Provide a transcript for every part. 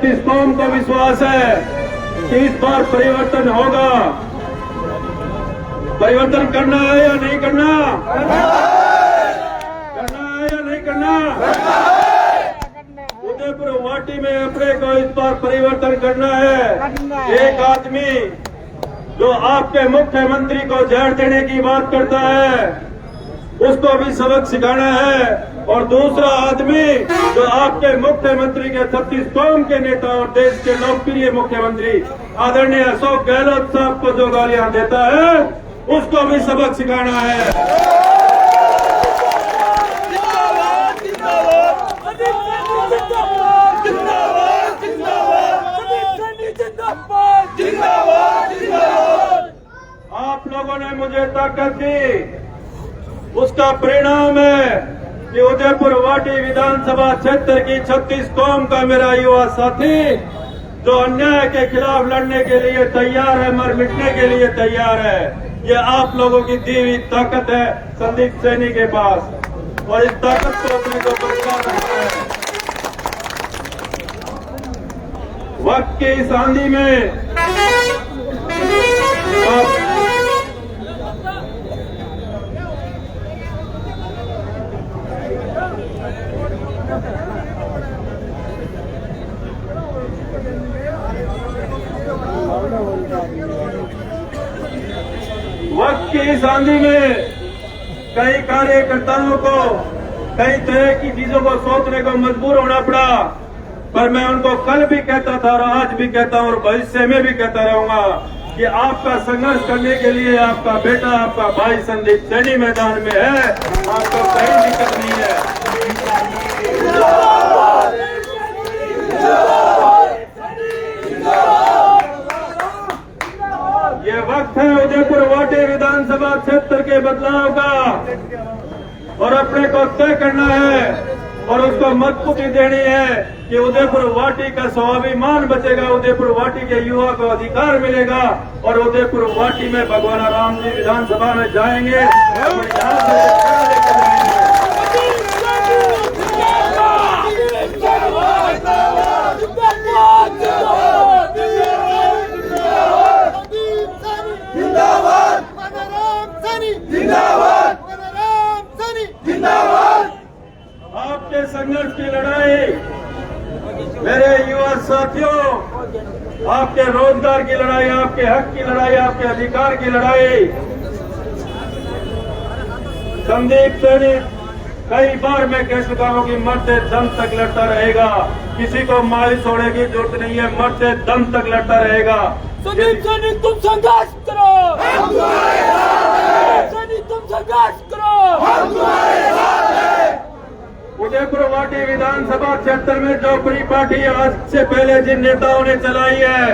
36 कौम को विश्वास है कि इस बार परिवर्तन होगा। परिवर्तन करना है या नहीं करना? करना है या नहीं करना? उदयपुर वाटी में अपने को इस बार परिवर्तन करना है। एक आदमी जो आपके मुख्यमंत्री को जहर देने की बात करता है उसको भी सबक सिखाना है, और दूसरा आदमी जो आपके मुख्यमंत्री के 36 कौम के नेता और देश के लोकप्रिय मुख्यमंत्री आदरणीय अशोक गहलोत साहब को जो गालियां देता है उसको भी सबक सिखाना है। आप लोगों ने मुझे ताकत दी, उसका परिणाम है कि उदयपुर वाटी विधानसभा क्षेत्र की 36 कौम का मेरा युवा साथी जो अन्याय के खिलाफ लड़ने के लिए तैयार है, मर मिटने के लिए तैयार है। ये आप लोगों की दी हुई ताकत है संदीप सैनी के पास, और इस ताकत को अपने को बरकरार रखना है। वक्त की इस आंधी में वक्त की इस आंधी में कई कार्यकर्ताओं को कई तरह की चीजों को सोचने को मजबूर होना पड़ा, पर मैं उनको कल भी कहता था और आज भी कहता हूं और भविष्य में भी कहता रहूंगा कि आपका संघर्ष करने के लिए आपका बेटा, आपका भाई संदीप सैनी मैदान में है, आपको कहीं दिक्कत नहीं है। ये वक्त है उदयपुर वाटी विधानसभा क्षेत्र के बदलाव का, और अपने को तय करना है और उसको मजबूती देनी है कि उदयपुर वाटी का स्वाभिमान बचेगा, उदयपुर वाटी के युवा को अधिकार मिलेगा, और उदयपुर वाटी में भगवान राम जी विधानसभा में जाएंगे और यहाँ से लेकर जाएंगे। आपके संघर्ष की लड़ाई मेरे युवा साथियों, आपके रोजगार की लड़ाई, आपके हक की लड़ाई, आपके अधिकार की लड़ाई। संदीप सैनी कई बार मैं कह चुका हूं कि मरते दम तक लड़ता रहेगा, किसी को मायूस होने की जरूरत नहीं है, मरते दम तक लड़ता रहेगा। संदीप सैनी तुम संघर्ष करो, हम तुम्हारे साथ हैं। सैनी तुम संघर्ष करो, हम तुम्हारे साथ हैं। उदयपुर वाटी विधानसभा क्षेत्र में जो पूरी पार्टी आज से पहले जिन नेताओं ने चलाई है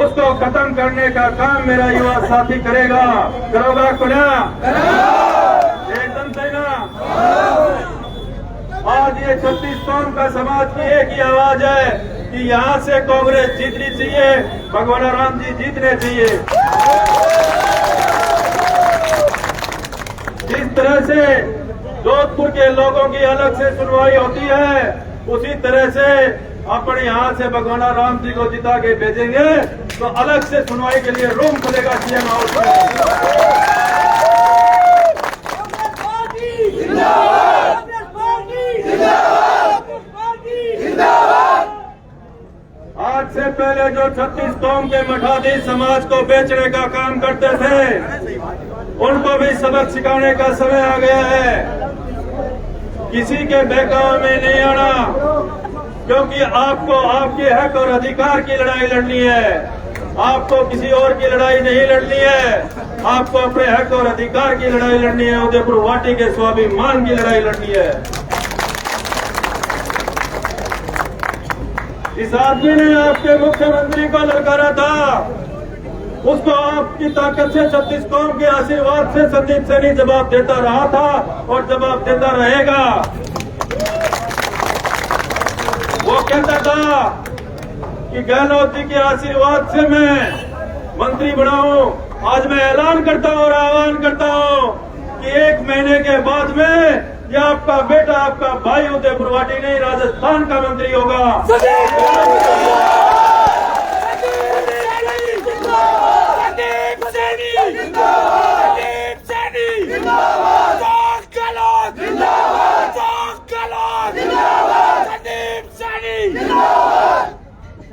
उसको खत्म करने का काम मेरा युवा साथी करेगा। करोगा कुना? एकदम सही ना? आज ये 36 कौम का समाज की एक ही आवाज है कि यहाँ से कांग्रेस जीतनी चाहिए, भगवान राम जी जीतने चाहिए। जिस तरह से जोधपुर के लोगों की अलग से सुनवाई होती है उसी तरह से अपने यहाँ से भगवान राम जी को जिता के भेजेंगे तो अलग से सुनवाई के लिए रूम खुलेगा सीएम हाउस में। आज से पहले जो 36 कौम के मठाधीश समाज को बेचने का काम करते थे उनको भी सबक सिखाने का समय आ गया है। किसी के बहकावे में नहीं आना, क्योंकि आपको आपके हक और अधिकार की लड़ाई लड़नी है। आपको किसी और की लड़ाई नहीं लड़नी है, आपको अपने हक और अधिकार की लड़ाई लड़नी है, उदयपुर वाटी के स्वाभिमान की लड़ाई लड़नी है। इस आदमी ने आपके मुख्यमंत्री को ललकारा था, उसको आपकी ताकत से 36 कौम के आशीर्वाद से संदीप सैनी जवाब देता रहा था और जवाब देता रहेगा। वो कहता था कि गहलोत जी के आशीर्वाद से मैं मंत्री बना हूं। आज मैं ऐलान करता हूं और आह्वान करता हूं कि 1 महीने के बाद में ये आपका बेटा, आपका भाई उदयपुर वाटी नहीं राजस्थान का मंत्री होगा।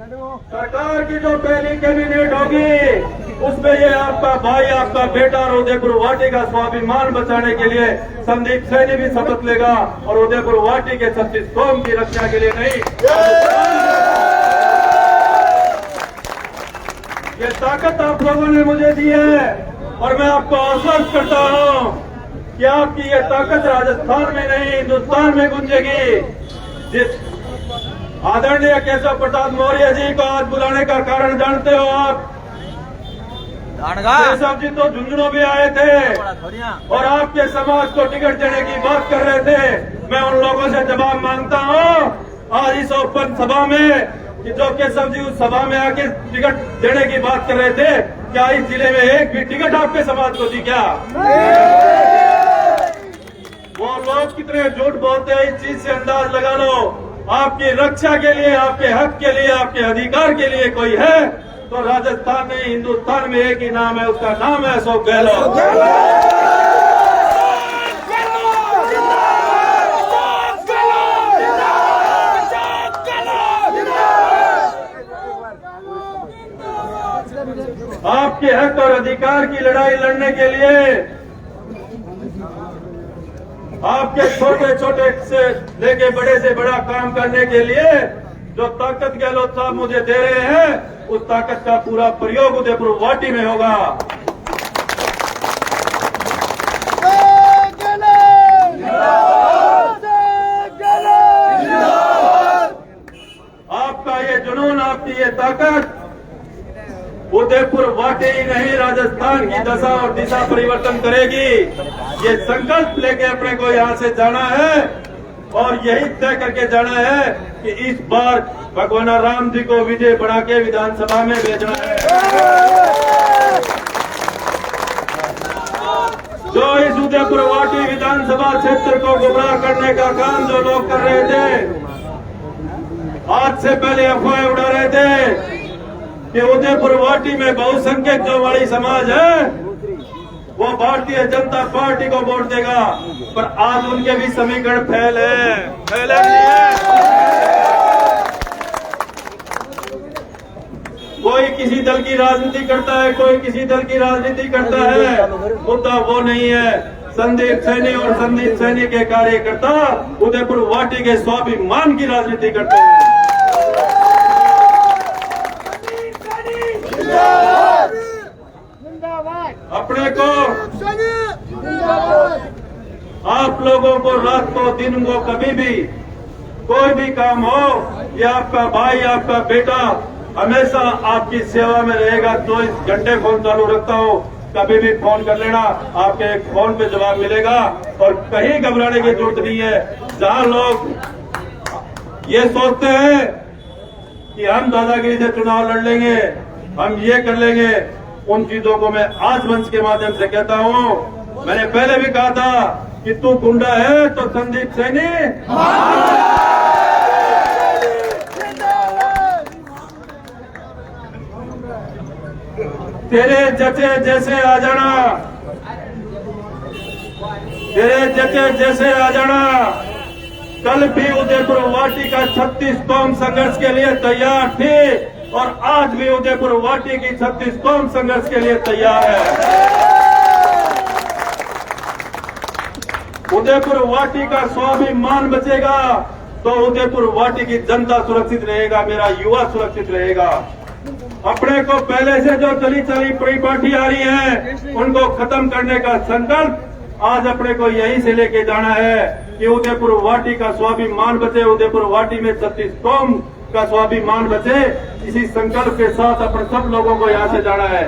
सरकार की जो पहली कैबिनेट होगी उसमें ये आपका भाई, आपका बेटा और उदयपुर वाटी का स्वाभिमान बचाने के लिए संदीप सैनी भी शपथ लेगा और उदयपुर वाटी के 36 कौम की रक्षा के लिए नहीं। ये ताकत आप लोगों ने मुझे दी है और मैं आपको आश्वस्त करता हूं कि आपकी ये ताकत राजस्थान में नहीं हिंदुस्तान में गूंजेगी। जिस आदरणीय केशव प्रसाद मौर्य जी को आज बुलाने का कारण जानते हो आप? केशव जी तो झुंझुनू भी आए थे और आपके समाज को टिकट देने की बात कर रहे थे। मैं उन लोगों से जवाब मांगता हूं आज इस ओपन सभा में कि जो केशव जी उस सभा में आके टिकट देने की बात कर रहे थे, क्या इस जिले में एक भी टिकट आपके समाज को दी क्या? वो लोग कितने झूठ बोलते हैं, इस चीज से अंदाज लगा लो। आपकी रक्षा के लिए, आपके हक के लिए, आपके अधिकार के लिए कोई है तो राजस्थान में, हिंदुस्तान में एक ही नाम है, उसका नाम है अशोक गहलोत। आपके हक और अधिकार की लड़ाई लड़ने के लिए आपके छोटे छोटे से लेके बड़े से बड़ा काम करने के लिए जो ताकत गहलोत साहब मुझे दे रहे हैं उस ताकत का पूरा प्रयोग उदयपुर वाटी में होगा। आपका ये जुनून, आपकी ये ताकत उदयपुर वाटी ही नहीं राजस्थान की दशा और दिशा परिवर्तन करेगी। ये संकल्प लेके अपने को यहाँ से जाना है और यही तय करके जाना है कि इस बार भगवान राम जी को विजय बना के विधानसभा में भेजना है। जो इस उदयपुर वाटी विधानसभा क्षेत्र को गुमराह करने का काम जो लोग कर रहे थे, आज से पहले अफवाहें उड़ा रहे थे कि उदयपुर वाटी में बहुसंख्यक जो वाड़ी समाज है वो भारतीय जनता पार्टी को वोट देगा, पर आज उनके भी समीकरण फैले नहीं है। कोई किसी दल की राजनीति करता है, कोई किसी दल की राजनीति करता है, मुद्दा वो नहीं है। संदीप सैनी और संदीप सैनी के कार्यकर्ता उदयपुर वाटी के स्वाभिमान की राजनीति करते हैं। अपने को, आप लोगों को रात को दिन को कभी भी कोई भी काम हो, ये आपका भाई, आपका बेटा हमेशा आपकी सेवा में रहेगा। 24 घंटे फोन चालू रखता हूँ, कभी भी फोन कर लेना, आपके एक फोन पे जवाब मिलेगा और कहीं घबराने की जरूरत नहीं है। जहाँ लोग ये सोचते हैं कि हम दादागिरी से चुनाव लड़ लेंगे, हम ये कर लेंगे, उन चीजों को मैं आज मंच के माध्यम से कहता हूं। मैंने पहले भी कहा था कि तू गुंडा है तो संदीप सैनी, तेरे जचे जैसे आ जाना, तेरे जचे जैसे आ जाना। कल भी उदयपुर वाटी का 36 कौम संघर्ष के लिए तैयार थी और आज भी उदयपुर वाटी की 36 कौम संघर्ष के लिए तैयार है। उदयपुर वाटी का स्वाभिमान बचेगा तो उदयपुर वाटी की जनता सुरक्षित रहेगा, मेरा युवा सुरक्षित रहेगा। अपने को पहले से जो चली परिपाटी आ रही है उनको खत्म करने का संकल्प आज अपने को यहीं से लेके जाना है कि उदयपुर वाटी का स्वाभिमान बचे, उदयपुर वाटी में 36 कौम का स्वाभिमान बचे। इसी संकल्प के साथ अपने सब लोगों को यहाँ से जाना है।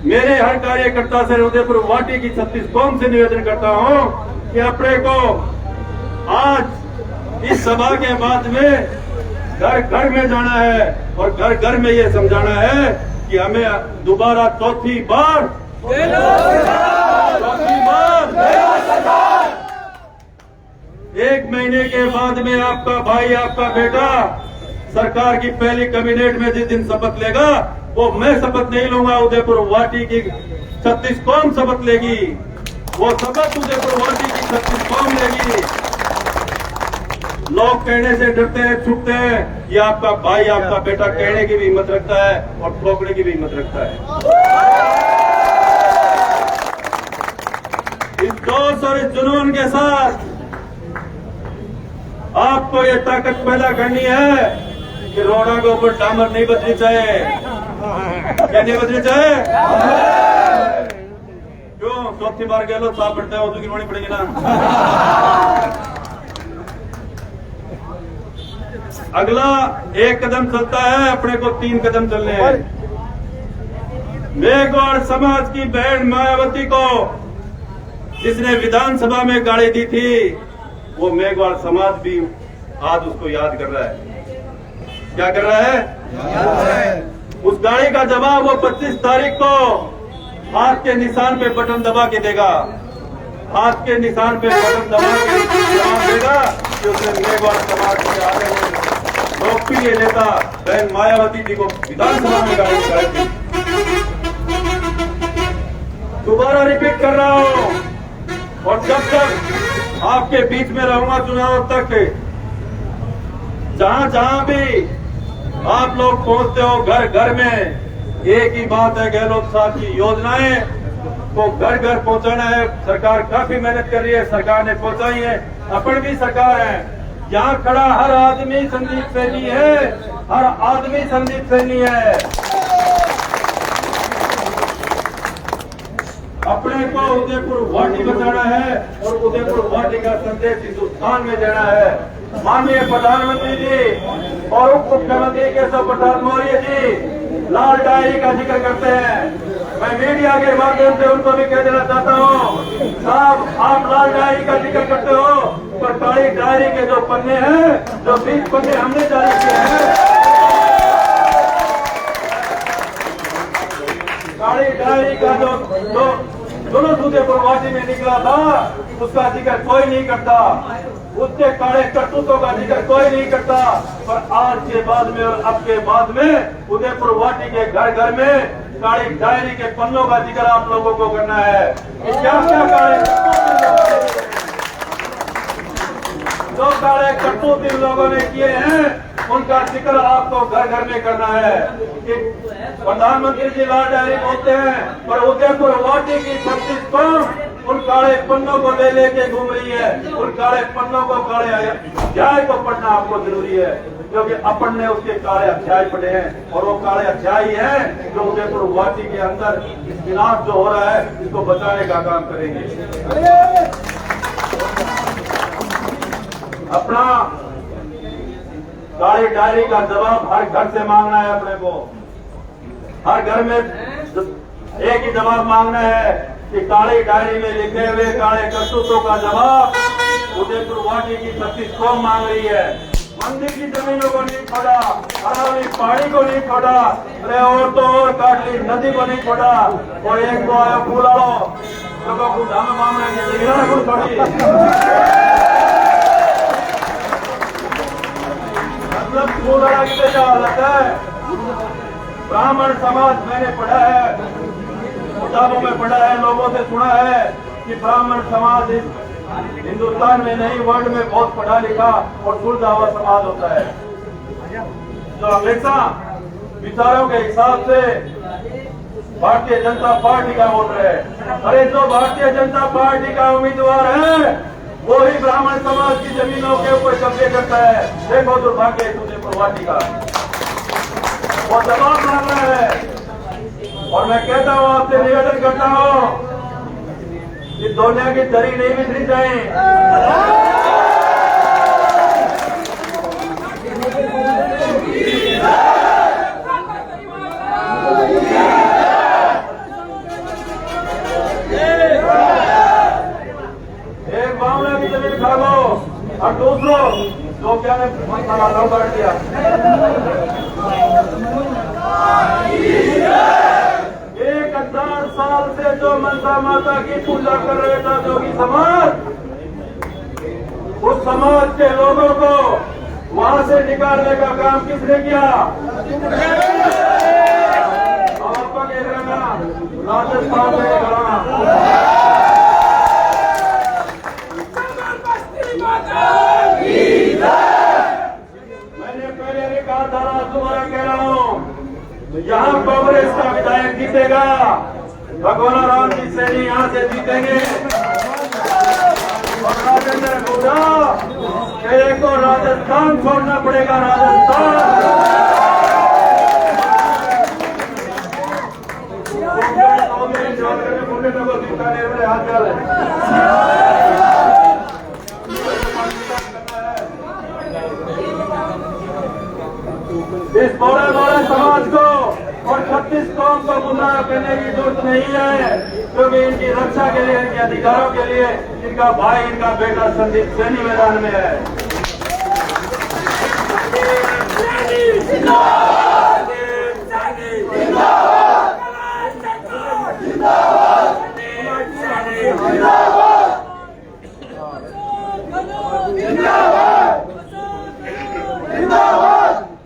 मेरे हर कार्यकर्ता से उदयपुर वाटी की 36 कौम से निवेदन करता हूँ कि अपने को आज इस सभा के बाद में घर घर में जाना है और घर घर में ये समझाना है कि हमें दोबारा चौथी बार 1 महीने के बाद में आपका भाई, आपका बेटा सरकार की पहली कैबिनेट में जिस दिन शपथ लेगा वो मैं शपथ नहीं लूंगा, उदयपुर वाटी की 36 कौम शपथ लेगी। वो शपथ उदयपुर वाटी की 36 कौम लेगी। लोग कहने से डरते हैं, छुपते हैं। ये आपका भाई, आपका बेटा कहने की भी हिम्मत रखता है और ठोकने की भी हिम्मत रखता है। इस जोश और इस जुनून के साथ आपको ये ताकत पैदा करनी है कि रोडों के ऊपर डामर नहीं बदली चाहिए। क्या नहीं बदली चाहिए? क्यों? चौथी बार गए लो साफ पड़ता है, वो गिरवानी पड़ेगी ना। अगला एक कदम चलता है, अपने को 3 कदम चलने हैं। मेघवाड़ समाज की बहन मायावती को जिसने विधानसभा में गाली दी थी, वो मेघवाड़ समाज भी आज उसको याद कर रहा है। क्या कर रहा है? उस गाली का जवाब वो 25 तारीख को हाथ के निशान पे बटन दबा के देगा। हाथ के निशान पे बटन दबा के जवाब देगा कि उसने मेघवाड़ समाज के आगे लोकप्रिय नेता बहन मायावती जी को विधानसभा में गाली निकाली थी। दोबारा रिपीट कर रहा हूं, और जब तक आपके बीच में रहूंगा चुनाव तक, जहां जहां भी आप लोग पहुंचते हो घर घर में, एक ही बात है, गहलोत साहब की योजनाएं को घर घर पहुंचाना है। सरकार काफी मेहनत कर रही है, सरकार ने पहुंचाई है, अपन भी सरकार है। यहाँ खड़ा हर आदमी संदीप सैनी है, हर आदमी संदीप सैनी है। अपने को उदयपुर वाटी बचाना है और उदयपुर वाटी का संदेश हिंदुस्तान में देना है। माननीय प्रधानमंत्री जी और उप मुख्यमंत्री केशव प्रसाद मौर्य जी लाल डायरी का जिक्र करते हैं। मैं मीडिया के माध्यम से उनको भी कह देना चाहता हूँ, साहब आप लाल डायरी का जिक्र करते हो, पर काली डायरी के जो पन्ने हैं, जो 20 पन्ने हमने जारी किए हैं, काली डायरी का जो दोनों उदयपुर वाटी में निकला था, उसका जिक्र कोई नहीं करता। उसके काले करतूतों का जिक्र कोई नहीं करता। पर आज के बाद में और अब के बाद में उदयपुर वाटी के घर घर में काली डायरी के पन्नों का जिक्र आप लोगों को करना है कि क्या क्या काले जो काले करतूत इन लोगों ने किए हैं, उनका जिक्र आपको घर घर में करना है। कि प्रधानमंत्री जी लाल डायरी बोलते हैं, पर उदयपुर वाटी की 36 कौम उन काले पन्नों को ले लेके घूम रही है। उन काले पन्नों को, काले अध्याय को पढ़ना आपको जरूरी है, क्योंकि अपन ने उसके काले अध्याय पढ़े हैं और वो काले अध्याय हैं जो उदयपुर वाटी के अंदर विनाश जो हो रहा है, इसको बचाने का काम करेंगे। अपना काली डायरी का जवाब हर घर से मांगना है। अपने को हर घर में एक ही जवाब मांगना है कि काली डायरी में लिखे हुए काले करतूतों का जवाब उदयपुर वाटी की 36 कौम मांग रही है। मंदिर की जमीनों को नहीं छोड़ा, अरावली पहाड़ी को नहीं छोड़ा, अरे और तो और काटली नदी को नहीं छोड़ा, और एक को आया फूलाड़ो लोगों को धाम मामले को छोड़ी। मतलब फूलाड़ा की क्या हालत है? ब्राह्मण समाज, मैंने पढ़ा है, किताबों में पढ़ा है, लोगों से सुना है कि ब्राह्मण समाज हिंदुस्तान में नहीं, वर्ल्ड में बहुत पढ़ा लिखा और सुलझा हुआ समाज होता है, जो हमेशा विचारों के हिसाब से भारतीय जनता पार्टी का वोट है। अरे जो भारतीय जनता पार्टी का उम्मीदवार है, वो ही ब्राह्मण समाज की जमीनों के ऊपर कब्जे करता है। देखो दुर्भाग्य उदयपुर वाटी का, वो जवाब मांग रहा है। और मैं कहता हूँ, आपसे निवेदन करता हूँ कि दुनिया की दरी नहीं बिछड़ी जाए। एक मामला की जमीन खा लो और दूसरों जो क्या ने कर दिया। 1000 साल से जो मनसा माता की पूजा कर रहे था जोगी समाज, उस समाज के लोगों को वहां से निकालने का काम किसने किया? आपका कह रहा राजस्थान में कराना। की दोबारा कह रहा हूँ, यहाँ कांग्रेस का विधायक जीतेगा, भगवान राम जी सैनी यहाँ से जीतेंगे। और राजेंद्र गुप्ता, तेरे को राजस्थान छोड़ना पड़ेगा, राजस्थान। इस बड़े समाज को और 36 कौम को गुमराह करने की जरूरत नहीं है, क्योंकि इनकी रक्षा के लिए, इनके अधिकारों के लिए इनका भाई, इनका बेटा संदीप सैनी मैदान में है।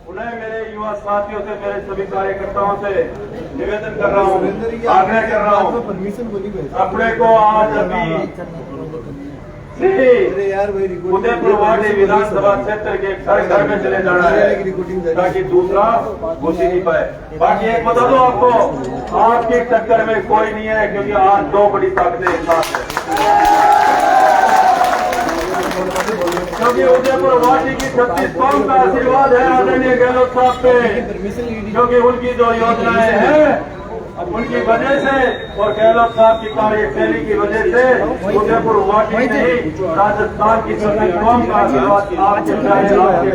उन्हें मेरे युवा साथियों से, मेरे सभी कार्यकर्ताओं से निवेदन कर रहा हूँ, आग्रह कर रहा हूँ, अपने को आज अभी उदयपुर वार्ड विधानसभा क्षेत्र के सारे घर में चले जाना है, ताकि दूसरा घुस ही नहीं पाए। बाकी एक बता दो आपको, आपकी टक्कर में कोई नहीं है, क्योंकि आज दो बड़ी ताकतें एक साथ है। क्योंकि उदयपुर वासी की 36 कौम का आशीर्वाद है आदरणीय गहलोत साहब पे, क्योंकि उनकी जो योजनाएं हैं उनकी वजह से और गहलोत साहब की कार्यशैली की वजह से उदयपुर वासी नहीं, राजस्थान की 36 कौम का आशीर्वाद आपके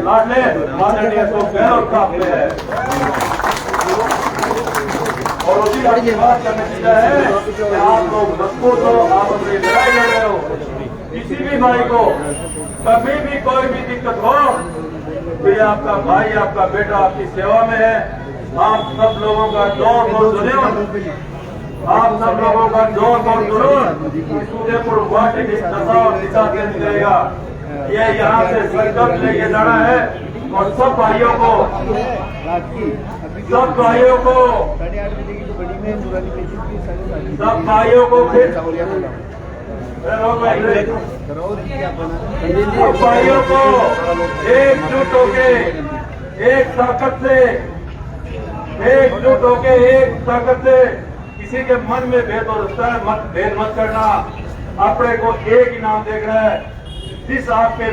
लाडले आदरणीय गहलोत साहब पे है। और उसी आशीर्वाद का नतीजा है कि आप लोग मजबूत हो, आप अपनी लड़ाई लड़ रहे हो। किसी भी भाई को कभी भी कोई भी दिक्कत हो तो ये आपका भाई, आपका बेटा आपकी सेवा में है। आप सब लोगों का जोर जुनून, आप सब लोगों का जोर जुनून उदयपुर वार्ड की दशा और दिशा से निकलेगा। ये यहाँ से संकल्प लेके जाना है और सब भाइयों को फिर भाइयों को एकजुट होके, एक ताकत से, एकजुट होके, एक ताकत से किसी के मन में भेद हो सकता है, भेद मत करना। अपने को एक ही नाम देख रहा है, जिस आपके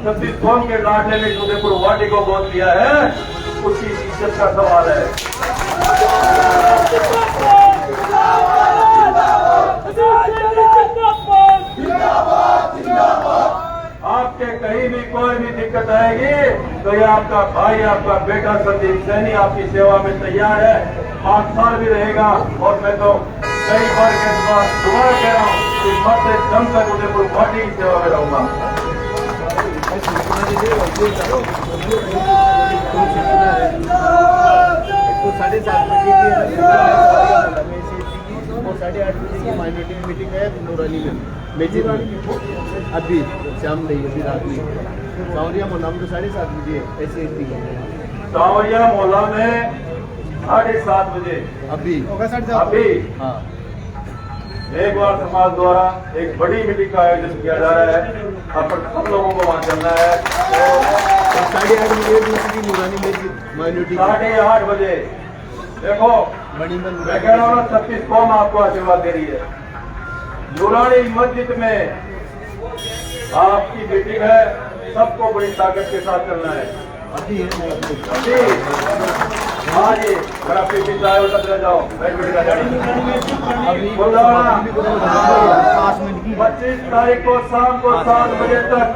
36 कौम के लाडले ने उदयपुर वार्ड को वोट दिया है, उसकी इज्जत का सवाल है। आपके कहीं भी कोई भी दिक्कत आएगी तो ये आपका भाई, आपका बेटा संदीप सैनी आपकी सेवा में तैयार है। 5 साल भी रहेगा और मैं तो कई बार के बाद दोबारा कह रहा हूँ कि मरते दम तक उदयपुर वार्ड की सेवा में रहूंगा। और 8:30 बजे की माइनॉरिटी मीटिंग है नूरानी में, मेजिन अभी शाम नहीं, अभी रात में। सावरिया मोहल्ला में 7:30 बजे ऐसे सावरिया मोहल्ला में 7:30 बजे अभी हाँ एक बार समाज द्वारा एक बड़ी मीटिंग का आयोजन किया जा रहा है। अपन सब लोगों को वहाँ चलना है। 8:30 बजे दूसरी नूरानी में माइनॉरिटी 8:30 बजे। देखो मैं कह रहा हूँ 36 कौम आपको आशीर्वाद दे रही है। नूरानी मस्जिद में आपकी मीटिंग है, सबको बड़ी ताकत के साथ चलना है। अभी हाँ जी, अगर आप पीछे चाहे हो तक जाओ, बैठ का जानी। 25 तारीख को शाम को 7 बजे तक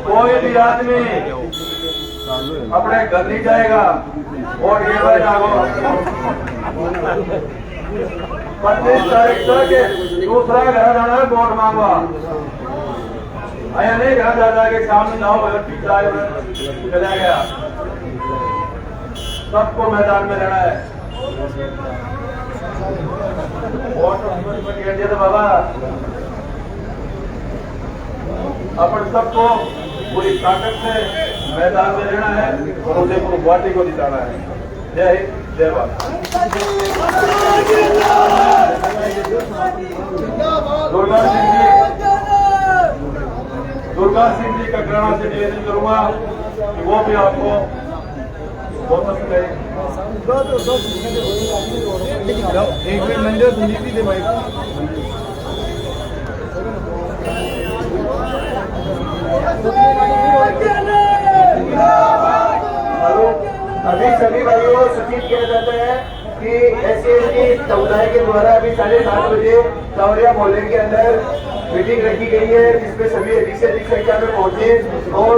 कोई भी आदमी अपने घर नहीं जाएगा और ये बार जागो। 25 तारीख तक दूसरा घर जाना है, वोट मांगवा। आया नहीं घर जा जाके सामने जाओ, अगर पीछे आए चला गया। सबको मैदान में रहना है। वोट बाबा अपन सबको पूरी ताकत से मैदान में रहना है और उदयपुर वार्ड को जिताना है। जय हिंद, जय भारत। दुर्गा सिंह जी का ग्राम से निवेदन करूंगा कि वो भी आपको बहुत पसंद है। एक मिनट मंदिर संदीप जी दे भाई। हेलो, अभी सभी भाइयों को सूचित किया जाता है कि SC/ST समुदाय के द्वारा अभी 7:30 बजे सावरिया मोहल्ले के अंदर मीटिंग रखी गई है, जिसमें सभी अधिक से अधिक संख्या में पहुंचे और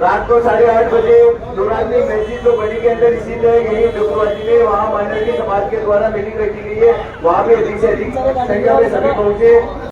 रात को 8:30 बजे नूरानी मस्जिद जो बड़ी के अंदर स्थित है यही डुगरवासी में, वहाँ माइनॉरिटी समाज के द्वारा मीटिंग रखी गई है, वहाँ भी अधिक से अधिक संख्या में सभी पहुंचे।